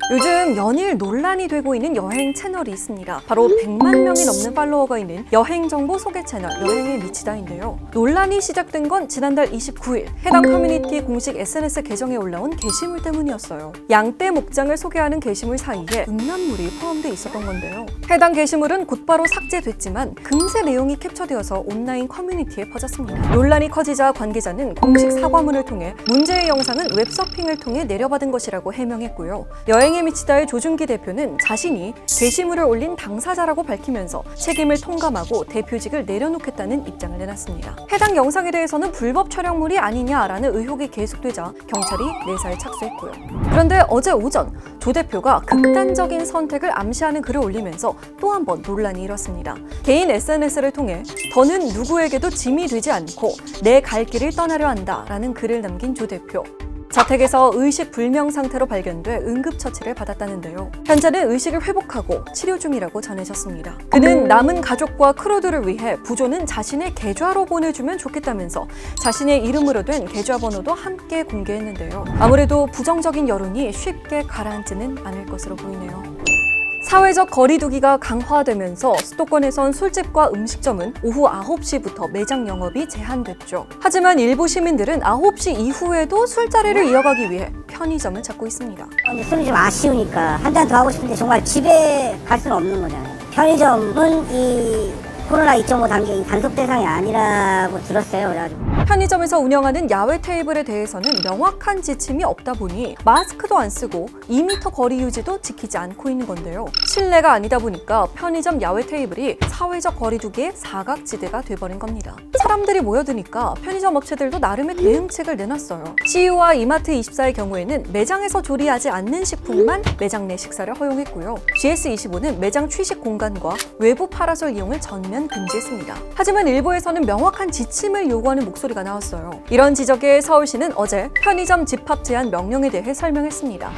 요즘 연일 논란이 되고 있는 여행 채널이 있습니다. 바로 100만 명이 넘는 팔로워가 있는 여행 정보 소개 채널 여행에 미치다인데요. 논란이 시작된 건 지난달 29일 해당 커뮤니티 공식 SNS 계정에 올라온 게시물 때문이었어요. 양떼 목장을 소개하는 게시물 사이에 음란물이 포함돼 있었던 건데요. 해당 게시물은 곧바로 삭제됐지만 금세 내용이 캡처되어서 온라인 커뮤니티에 퍼졌습니다. 논란이 커지자 관계자는 공식 사과문을 통해 문제의 영상은 웹서핑을 통해 내려받은 것이라고 해명했고요. 여행에 미치다의 조준기 대표는 자신이 게시물을 올린 당사자라고 밝히면서 책임을 통감하고 대표직을 내려놓겠다는 입장을 내놨습니다. 해당 영상에 대해서는 불법 촬영물이 아니냐라는 의혹이 계속되자 경찰이 내사에 착수했고요. 그런데 어제 오전 조 대표가 극단적인 선택을 암시하는 글을 올리면서 또 한 번 논란이 일었습니다. 개인 SNS를 통해 더는 누구에게도 짐이 되지 않고 내 갈 길을 떠나려 한다라는 글을 남긴 조 대표. 자택에서 의식불명 상태로 발견돼 응급처치를 받았다는데요. 현재는 의식을 회복하고 치료 중이라고 전해졌습니다. 그는 남은 가족과 크루들을 위해 부조는 자신의 계좌로 보내주면 좋겠다면서 자신의 이름으로 된 계좌번호도 함께 공개했는데요. 아무래도 부정적인 여론이 쉽게 가라앉지는 않을 것으로 보이네요. 사회적 거리두기가 강화되면서 수도권에선 술집과 음식점은 오후 9시부터 매장 영업이 제한됐죠. 하지만 일부 시민들은 9시 이후에도 술자리를 이어가기 위해 편의점을 찾고 있습니다. 술이 좀 아쉬우니까 한 잔 더 하고 싶은데 정말 집에 갈 수는 없는 거잖아요. 편의점은 이 코로나 2.5 단계 단속 대상이 아니라고 들었어요. 그래가지고. 편의점에서 운영하는 야외 테이블에 대해서는 명확한 지침이 없다 보니 마스크도 안 쓰고 2m 거리 유지도 지키지 않고 있는 건데요. 실내가 아니다 보니까 편의점 야외 테이블이 사회적 거리두기의 사각지대가 돼버린 겁니다. 사람들이 모여드니까 편의점 업체들도 나름의 대응책을 내놨어요. CU와 이마트24의 경우에는 매장에서 조리하지 않는 식품만 매장 내 식사를 허용했고요. GS25는 매장 취식 공간과 외부 파라솔 이용을 전면 금지했습니다. 하지만 일부에서는 명확한 지침을 요구하는 목소리가 나왔어요. 이런 지적에 서울시는 어제 편의점 집합 제한 명령에 대해 설명했습니다.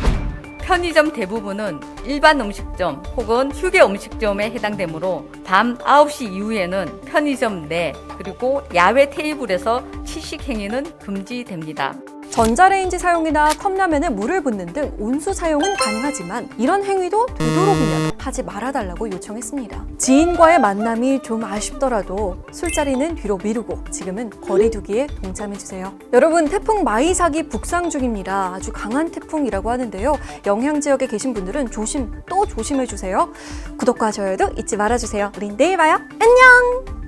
편의점 대부분은 일반 음식점 혹은 휴게 음식점에 해당되므로 밤 9시 이후에는 편의점 내 그리고 야외 테이블에서 취식 행위는 금지됩니다. 전자레인지 사용이나 컵라면에 물을 붓는 등 온수 사용은 가능하지만 이런 행위도 되도록이면 하지 말아달라고 요청했습니다. 지인과의 만남이 좀 아쉽더라도 술자리는 뒤로 미루고 지금은 거리두기에 동참해주세요. 여러분, 태풍 마이삭이 북상 중입니다. 아주 강한 태풍이라고 하는데요. 영향 지역에 계신 분들은 조심 또 조심해주세요. 구독과 좋아요도 잊지 말아주세요. 우린 내일 봐요. 안녕!